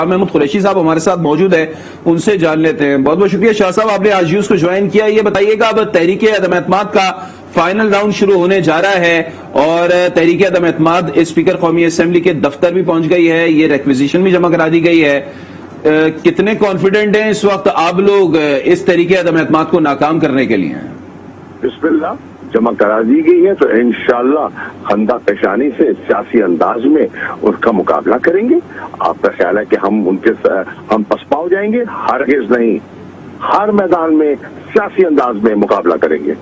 محمود قریشی صاحب ہمارے ساتھ موجود ہیں، ان سے جان لیتے ہیں. بہت بہت شکریہ شاہ صاحب، آپ نے آج نیوز کو جوائن کیا. یہ بتائیے گا اب تحریک عدم اعتماد کا فائنل راؤنڈ شروع ہونے جا رہا ہے اور تحریک عدم اعتماد اسپیکر قومی اسمبلی کے دفتر بھی پہنچ گئی ہے، یہ ریکویزیشن بھی جمع کرا دی گئی ہے. کتنے کانفیڈنٹ ہیں اس وقت آپ لوگ اس تحریک عدم اعتماد کو ناکام کرنے کے لیے؟ بسم اللہ، جمع کرا دی گئی ہے تو انشاءاللہ خندہ پیشانی سے سیاسی انداز میں ان کا مقابلہ کریں گے. آپ کا خیال ہے کہ ہم پسپا ہو جائیں گے؟ ہرگز نہیں، ہر میدان میں سیاسی انداز میں مقابلہ کریں گے.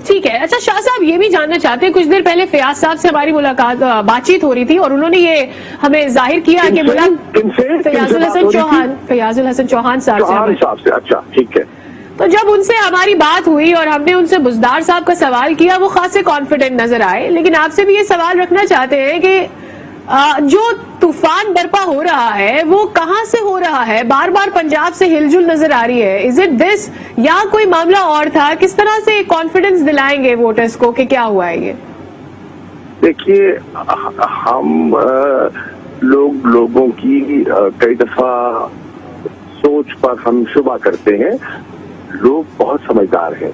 ٹھیک ہے. اچھا شاہ صاحب یہ بھی جاننا چاہتے ہیں، کچھ دیر پہلے فیاض صاحب سے ہماری بات چیت ہو رہی تھی اور انہوں نے یہ ہمیں ظاہر کیا کہ فیاض الحسن چوہان صاحب سے. اچھا ٹھیک ہے. تو جب ان سے ہماری بات ہوئی اور ہم نے ان سے بزدار صاحب کا سوال کیا، وہ خاصے کانفیڈنٹ نظر آئے. لیکن آپ سے بھی یہ سوال رکھنا چاہتے ہیں کہ جو طوفان برپا ہو رہا ہے وہ کہاں سے ہو رہا ہے؟ بار بار پنجاب سے ہل جل نظر آ رہی ہے. از اٹ دس یا کوئی معاملہ اور تھا؟ کس طرح سے کانفیڈنس دلائیں گے ووٹرز کو کہ کیا ہوا ہے یہ؟ دیکھیے، ہم لوگوں کی کئی دفعہ سوچ پر ہم شبہ کرتے ہیں. لوگ بہت سمجھدار ہیں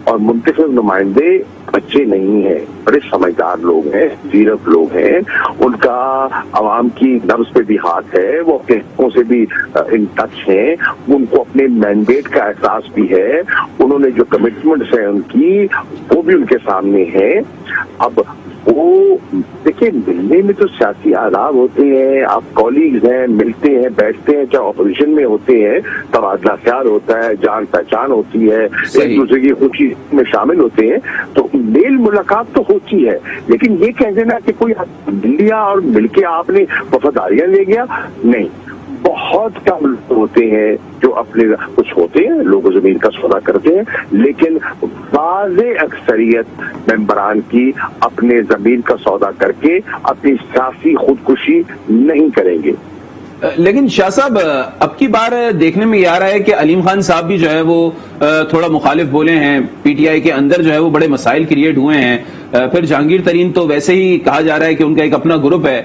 اور منتخب نمائندے بچے نہیں ہیں، بڑے سمجھدار لوگ ہیں، زیرک لوگ ہیں. ان کا عوام کی نبض پہ بھی ہاتھ ہے، وہ اپنے حقوق سے بھی ان ٹچ ہیں، ان کو اپنے مینڈیٹ کا احساس بھی ہے. انہوں نے جو کمٹمنٹس ہیں ان کی، وہ بھی ان کے سامنے ہیں. اب وہ دیکھیں، ملنے میں تو سیاسی آداب ہوتے ہیں، آپ کولیگز ہیں، ملتے ہیں، بیٹھتے ہیں، چاہے اپوزیشن میں ہوتے ہیں، تبادلہ خیال ہوتا ہے، جان پہچان ہوتی ہے، ایک دوسرے کی خوشی میں شامل ہوتے ہیں، تو میل ملاقات تو ہوتی ہے. لیکن یہ کہہ دینا کہ کوئی مل لیا اور مل کے آپ نے وفاداریاں لے گیا، نہیں. بہت کم لوگ ہوتے ہیں جو اپنے، کچھ ہوتے ہیں لوگ زمین کا سودا کرتے ہیں، لیکن واضح اکثریت ممبران کی اپنے زمین کا سودا کر کے اپنی سیاسی خودکشی نہیں کریں گے. لیکن شاہ صاحب اب کی بار دیکھنے میں یہ آ رہا ہے کہ علیم خان صاحب بھی جو ہے وہ تھوڑا مخالف بولے ہیں. پی ٹی آئی کے اندر جو ہے وہ بڑے مسائل کریٹ ہوئے ہیں. پھر جہانگیر ترین تو ویسے ہی کہا جا رہا ہے کہ ان کا ایک اپنا گروپ ہے.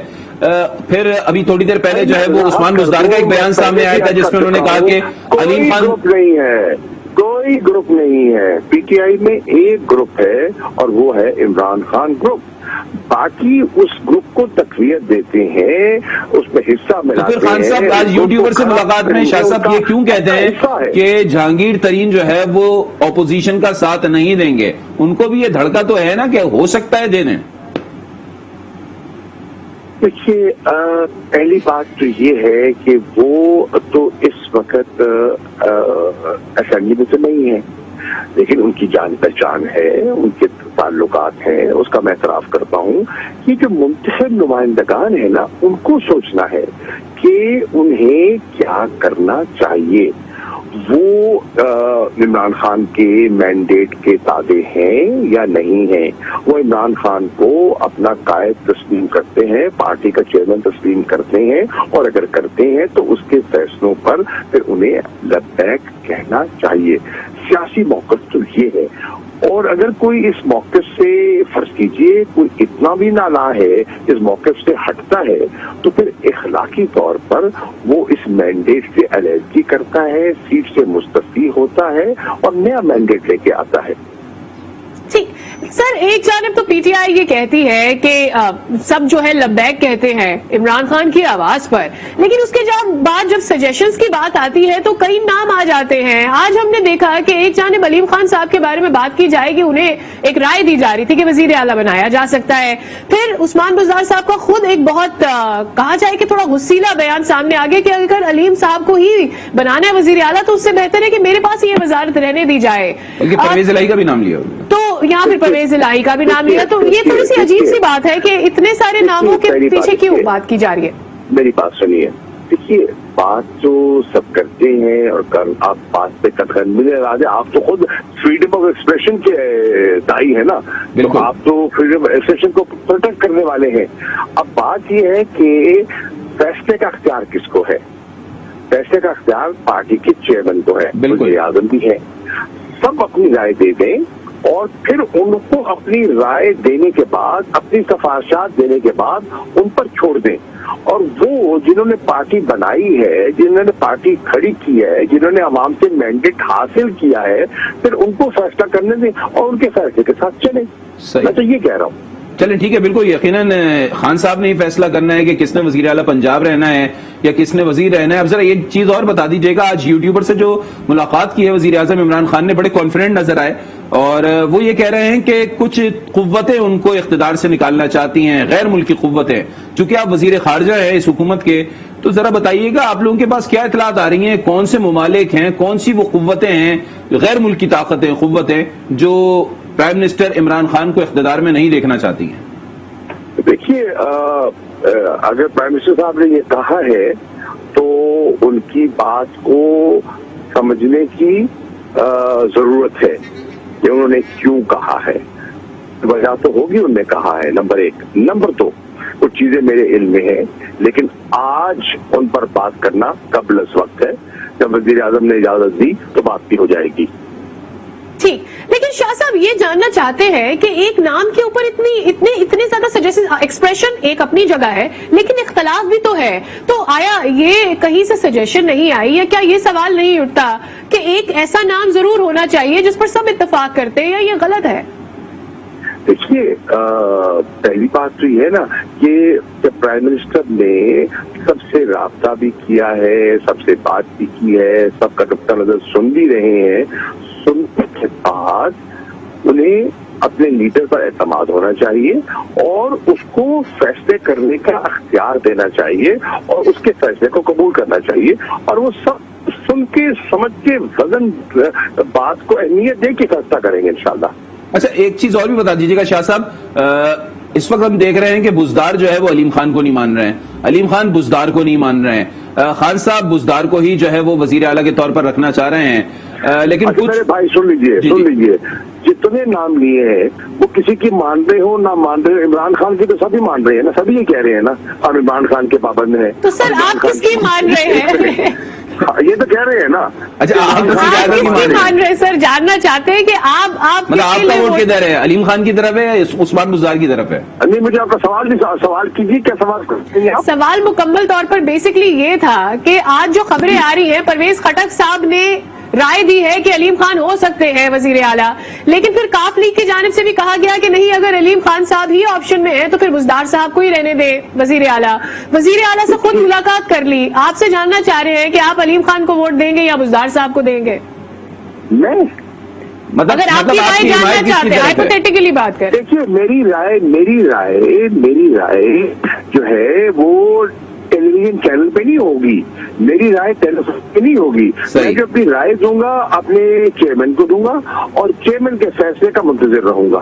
پھر ابھی تھوڑی دیر پہلے جو ہے وہ عثمان بزدار کا ایک بیان سامنے آیا تھا جس میں انہوں نے کہا کہ علیم خان گروپ نہیں ہے، کوئی گروپ نہیں ہے. پی ٹی آئی میں ایک گروپ ہے اور وہ ہے عمران خان گروپ. باقی اس گروپ کو تقویت دیتے ہیں، اس میں حصہ ملاتے ہیں. پھر خان صاحب آج یوٹیوبر سے ملاقات میں شاہ صاحب یہ کیوں کہتے ہیں کہ جہانگیر ترین جو ہے وہ اپوزیشن کا ساتھ نہیں دیں گے؟ ان کو بھی یہ دھڑکا تو ہے نا کہ ہو سکتا ہے دینے. دیکھیے، پہلی بات تو یہ ہے کہ وہ تو اس وقت اسمبلی میں تو نہیں ہے، لیکن ان کی جان پہچان ہے، ان کے تعلقات ہیں، اس کا میں اعتراف کرتا ہوں. یہ جو منتخب نمائندگان ہیں نا، ان کو سوچنا ہے کہ انہیں کیا کرنا چاہیے. وہ عمران خان کے مینڈیٹ کے تابع ہیں یا نہیں ہیں. وہ عمران خان کو اپنا قائد تسلیم کرتے ہیں، پارٹی کا چیئرمین تسلیم کرتے ہیں، اور اگر کرتے ہیں تو اس کے فیصلوں پر پھر انہیں لبیک کہنا چاہیے. سیاسی موقف تو یہ ہے. اور اگر کوئی اس موقف سے، فرض کیجئے کوئی اتنا بھی نالاں ہے، اس موقف سے ہٹتا ہے، تو پھر اخلاقی طور پر وہ اس مینڈیٹ سے علیحدگی کرتا ہے، سیٹ سے مستعفی ہوتا ہے اور نیا مینڈیٹ لے کے آتا ہے. ٹھیک سر، ایک جانب تو پی ٹی آئی یہ کہتی ہے کہ سب جو ہے لبیک کہتے ہیں عمران خان کی آواز پر، لیکن اس کے بعد جب سجیشنز کی بات آتی ہے تو کئی نام آ جاتے ہیں. آج ہم نے دیکھا کہ ایک جانب علیم خان صاحب کے بارے میں بات کی جائے گی، انہیں ایک رائے دی جا رہی تھی کہ وزیر اعلیٰ بنایا جا سکتا ہے. پھر عثمان بزدار صاحب کا خود ایک بہت کہا جائے کہ تھوڑا غصیلا بیان سامنے آ گیا کہ اگر علیم صاحب کو ہی بنانا ہے وزیر اعلیٰ تو اس سے بہتر ہے کہ میرے پاس یہ وزارت رہنے دی جائے. پرویز الہی کا بھی نام لیا تو یہاں پھر پرویز الہی کا بھی نام لیا. تو یہ تھوڑی سی عجیب سی بات ہے کہ اتنے سارے ناموں کے پیچھے کیوں بات کی جا رہی ہے؟ میری بات سنیے. دیکھیے، بات تو سب کرتے ہیں اور آپ بات پہ کتن مجھے یاد ہے، آپ تو خود فریڈم آف ایکسپریشن کے دائی ہیں نا، تو آپ تو فریڈم آف ایکسپریشن کو پروٹیکٹ کرنے والے ہیں. اب بات یہ ہے کہ فیصلے کا اختیار کس کو ہے؟ فیصلے کا اختیار پارٹی کے چیئرمین کو ہے، وزیر اعظم بھی ہے. سب اپنی رائے دے دیں اور پھر ان کو اپنی رائے دینے کے بعد، اپنی سفارشات دینے کے بعد ان پر چھوڑ دیں، اور وہ جنہوں نے پارٹی بنائی ہے، جنہوں نے پارٹی کھڑی کی ہے، جنہوں نے عوام سے مینڈیٹ حاصل کیا ہے، پھر ان کو فیصلہ کرنے دیں اور ان کے فیصلے کے ساتھ چلیں. میں تو یہ کہہ رہا ہوں. چلیں ٹھیک ہے، بالکل یقیناً خان صاحب نے یہ فیصلہ کرنا ہے کہ کس نے وزیر اعلیٰ پنجاب رہنا ہے یا کس نے وزیر رہنا ہے. اب ذرا ایک چیز اور بتا دیجیے گا، آج یوٹیوبر سے جو ملاقات کی ہے وزیر اعظم عمران خان نے، بڑے کانفیڈنٹ نظر آئے اور وہ یہ کہہ رہے ہیں کہ کچھ قوتیں ان کو اقتدار سے نکالنا چاہتی ہیں، غیر ملکی قوتیں. چونکہ آپ وزیر خارجہ ہیں اس حکومت کے، تو ذرا بتائیے گا آپ لوگوں کے پاس کیا اطلاعات آ رہی ہیں، کون سے ممالک ہیں، کون سی وہ قوتیں ہیں، غیر ملکی طاقتیں، قوتیں جو پرائم منسٹر عمران خان کو اقتدار میں نہیں دیکھنا چاہتی ہیں؟ دیکھیے، اگر پرائم منسٹر صاحب نے یہ کہا ہے تو ان کی بات کو سمجھنے کی ضرورت ہے کہ انہوں نے کیوں کہا ہے. وجہ تو ہوگی انہوں نے کہا ہے، نمبر ایک. نمبر دو، کچھ چیزیں میرے علم میں ہیں لیکن آج ان پر بات کرنا قبل از وقت ہے. جب وزیر اعظم نے اجازت دی تو بات بھی ہو جائے گی. ٹھیک، لیکن شاہ صاحب یہ جاننا چاہتے ہیں کہ ایک نام کے اوپر اتنے زیادہ سجیشن، ایکسپریشن ایک اپنی جگہ ہے لیکن اختلاف بھی تو ہے، تو آیا یہ کہیں سے سجیشن نہیں آئی یا کیا یہ سوال نہیں اٹھتا کہ ایک ایسا نام ضرور ہونا چاہیے جس پر سب اتفاق کرتے ہیں، یا یہ غلط ہے؟ دیکھیے، پہلی بات تو یہ ہے نا کہ پرائم منسٹر نے سب سے رابطہ بھی کیا ہے، سب سے بات بھی کی ہے، سب کا نقطہ نظر سن بھی رہے ہیں. سننے کے بعد انہیں اپنے لیڈر پر اعتماد ہونا چاہیے اور اس کو فیصلے کرنے کا اختیار دینا چاہیے اور اس کے فیصلے کو قبول کرنا چاہیے، اور وہ سب سن کے سمجھ کے وزن بات کو اہمیت دے کے فیصلہ کریں گے انشاءاللہ. اچھا، ایک چیز اور بھی بتا دیجیے گا شاہ صاحب، اس وقت ہم دیکھ رہے ہیں کہ بزدار جو ہے وہ علیم خان کو نہیں مان رہے ہیں، علیم خان بزدار کو نہیں مان رہے ہیں، خان صاحب بزدار کو ہی جو ہے وہ وزیر اعلیٰ کے طور پر رکھنا چاہ رہے ہیں. لیکن میرے بھائی سن لیجئے، جتنے نام لیے ہیں وہ کسی کی مان رہے ہو نہ مان رہے ہو، عمران خان کی تو سبھی مان رہے ہیں نا، سبھی یہ کہہ رہے ہیں نا اور عمران خان کے پابند ہیں. تو سر آپ کس کی مان رہے ہیں؟ یہ تو کہہ رہے ہیں نا. اچھا، آپ کس کی مان رہے ہیں سر؟ جاننا چاہتے ہیں کہ آپ مطلب آپ کا ووٹ کدھر ہے، علیم خان کی طرف ہے یا عثمان بزدار کی طرف ہے؟ نہیں، مجھے آپ کا سوال کیجیے. کیا سوال کرتے ہیں آپ؟ سوال مکمل طور پر بیسکلی یہ تھا کہ آج جو خبریں آ رہی ہیں، پرویز خٹک صاحب نے رائے دی ہے کہ علیم خان ہو سکتے ہیں وزیر اعلیٰ، لیکن پھر کاف لیگ کی جانب سے بھی کہا گیا کہ نہیں، اگر علیم خان صاحب ہی آپشن میں ہیں تو پھر بزدار صاحب کو ہی رہنے دے وزیر اعلیٰ. وزیر اعلیٰ سے خود ملاقات کر لی، آپ سے جاننا چاہ رہے ہیں کہ آپ علیم خان کو ووٹ دیں گے یا بزدار صاحب کو دیں گے؟ نہیں، اگر آپ کی رائے جاننا چاہتے ہیں، ہائپوتھیٹیکلی بات کریں. دیکھیے، میری رائے جو ہے وہ ٹیلی ویژن چینل پہ نہیں ہوگی، میری رائے ٹیلی فون پہ نہیں ہوگی. میں جو اپنی رائے دوں گا اپنے چیئرمین کو دوں گا اور چیئرمین کے فیصلے کا منتظر رہوں گا.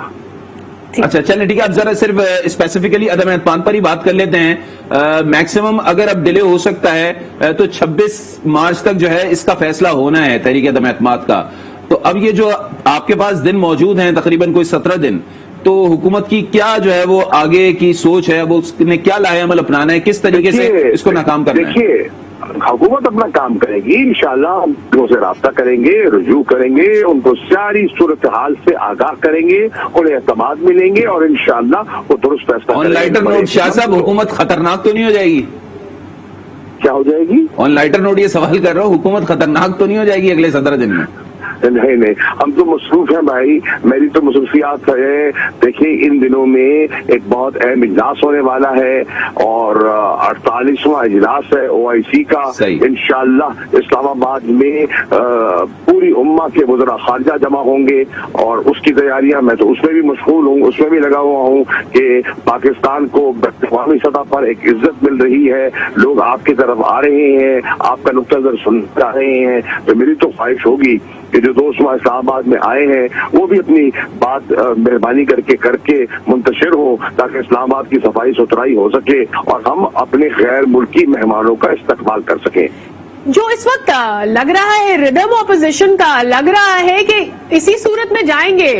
اچھا چلیں ٹھیک ہے، اب ذرا صرف اسپیسیفکلی عدم اعتماد پر ہی بات کر لیتے ہیں. میکسیمم اگر اب ڈیلے ہو سکتا ہے تو 26 مارچ تک جو ہے اس کا فیصلہ ہونا ہے تحریک عدم اعتماد کا. تو اب یہ جو آپ کے پاس دن موجود ہیں تقریباً کوئی 17 دن، تو حکومت کی کیا جو ہے وہ آگے کی سوچ ہے، وہ اس نے کیا لائے عمل اپنانا ہے، کس طریقے سے اس کو ناکام کرنا ہے؟ دیکھیے، حکومت اپنا کام کرے گی انشاءاللہ، ہم ان سے رابطہ کریں گے، رجوع کریں گے، ان کو ساری صورتحال سے آگاہ کریں گے، انہیں اعتماد ملیں گے اور انشاءاللہ وہ درست فیصلہ کریں گے. آن لائٹر نوٹ شاہ صاحب، حکومت خطرناک تو نہیں ہو جائے گی؟ کیا ہو جائے گی؟ آن لائٹر نوٹ یہ سوال کر رہا ہوں، حکومت خطرناک تو نہیں ہو جائے گی اگلے 17 دن میں؟ نہیں، ہم تو مصروف ہیں بھائی، میری تو مصروفیات ہے. دیکھیں، ان دنوں میں ایک بہت اہم اجلاس ہونے والا ہے اور 48واں اجلاس ہے OIC کا. انشاءاللہ اسلام آباد میں پوری امہ کے وزراء خارجہ جمع ہوں گے اور اس کی تیاریاں، میں تو اس میں بھی مشغول ہوں، اس میں بھی لگا ہوا ہوں کہ پاکستان کو عوامی سطح پر ایک عزت مل رہی ہے، لوگ آپ کی طرف آ رہے ہیں، آپ کا نقطہ نظر سن جا رہے ہیں. تو میری تو خواہش ہوگی کہ جو دوست وہاں اسلام آباد میں آئے ہیں وہ بھی اپنی بات مہربانی کر کے منتشر ہو تاکہ اسلام آباد کی صفائی ستھرائی ہو سکے اور ہم اپنے غیر ملکی مہمانوں کا استقبال کر سکیں. جو اس وقت لگ رہا ہے ردم اپوزیشن کا، لگ رہا ہے کہ اسی صورت میں جائیں گے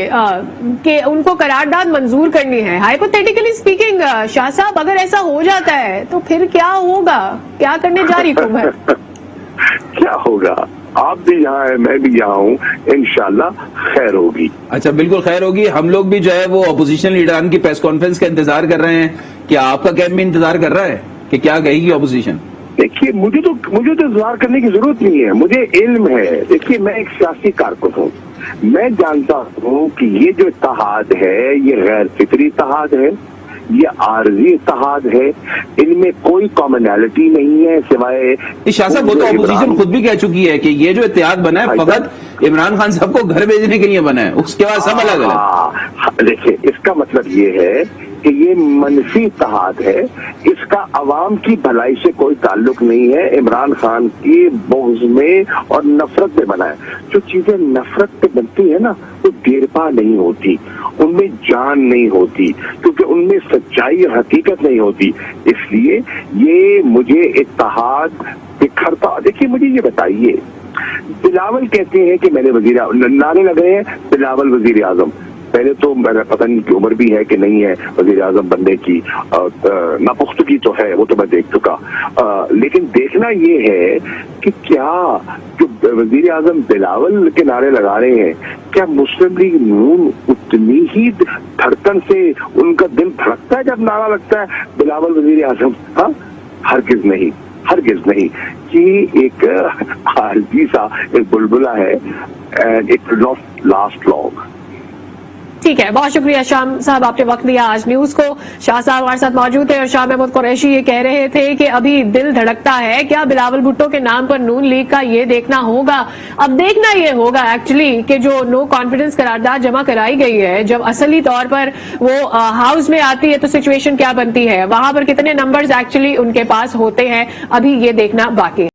کہ ان کو قرارداد منظور کرنی ہے. ہائپوتھیٹیکلی اسپیکنگ شاہ صاحب، اگر ایسا ہو جاتا ہے تو پھر کیا ہوگا؟ کیا کرنے جا رہی حکومت؟ کیا ہوگا؟ آپ بھی یہاں ہیں، میں بھی یہاں ہوں، انشاءاللہ خیر ہوگی. اچھا بالکل خیر ہوگی. ہم لوگ بھی جو ہے وہ اپوزیشن لیڈران کی پریس کانفرنس کا انتظار کر رہے ہیں. کیا آپ کا کیمپ بھی انتظار کر رہا ہے کہ کیا کہے گی اپوزیشن؟ دیکھیے مجھے تو انتظار کرنے کی ضرورت نہیں ہے، مجھے علم ہے. دیکھیے میں ایک سیاسی کارکن ہوں، میں جانتا ہوں کہ یہ جو اتحاد ہے یہ غیر فطری اتحاد ہے، یہ عارضی اتحاد ہے، ان میں کوئی کامنالٹی نہیں ہے سوائے. شاہ صاحب وہ تو اپوزیشن خود بھی کہہ چکی ہے کہ یہ جو اتحاد بنا ہے فقط عمران خان صاحب کو گھر بھیجنے کے لیے بنا ہے، اس کے بعد سب الگ الگ. دیکھیے اس کا مطلب یہ ہے کہ یہ منفی اتحاد ہے، اس کا عوام کی بھلائی سے کوئی تعلق نہیں ہے، عمران خان کی بغض میں اور نفرت میں بنا ہے. جو چیزیں نفرت پہ بنتی ہے نا وہ دیر پا نہیں ہوتی، ان میں جان نہیں ہوتی، کیونکہ ان میں سچائی اور حقیقت نہیں ہوتی. اس لیے یہ مجھے اتحاد بکھرتا. دیکھیے مجھے یہ بتائیے، بلاول کہتے ہیں کہ میں نے نعرے لگے ہیں بلاول وزیر اعظم. پہلے تو میرا پتہ نہیں کہ عمر بھی ہے کہ نہیں ہے وزیر اعظم بننے کی، ناپختگی تو ہے، وہ تو میں دیکھ چکا. لیکن دیکھنا یہ ہے کہ کیا جو وزیر اعظم بلاول کے نعرے لگا رہے ہیں، کیا مسلم لیگ نون اتنی ہی دھڑکن سے ان کا دل دھڑکتا ہے جب نعرہ لگتا ہے بلاول وزیر اعظم؟ ہاں ہرگز نہیں، ہرگز نہیں. یہ ایک عارضی سا ایک بلبلہ ہے، it will not last long. ٹھیک ہے، بہت شکریہ شاہ صاحب، آپ نے وقت دیا آج نیوز کو. شاہ صاحب ہمارے ساتھ موجود تھے اور شاہ محمود قریشی یہ کہہ رہے تھے کہ ابھی دل دھڑکتا ہے. کیا بلاول بھٹو کے نام پر نون لیگ کا یہ دیکھنا ہوگا، اب دیکھنا یہ ہوگا ایکچولی کہ جو نو کانفیڈنس قرارداد جمع کرائی گئی ہے، جب اصلی طور پر وہ ہاؤس میں آتی ہے تو سچویشن کیا بنتی ہے، وہاں پر کتنے نمبرز ایکچولی ان کے پاس ہوتے ہیں، ابھی یہ دیکھنا باقی ہے.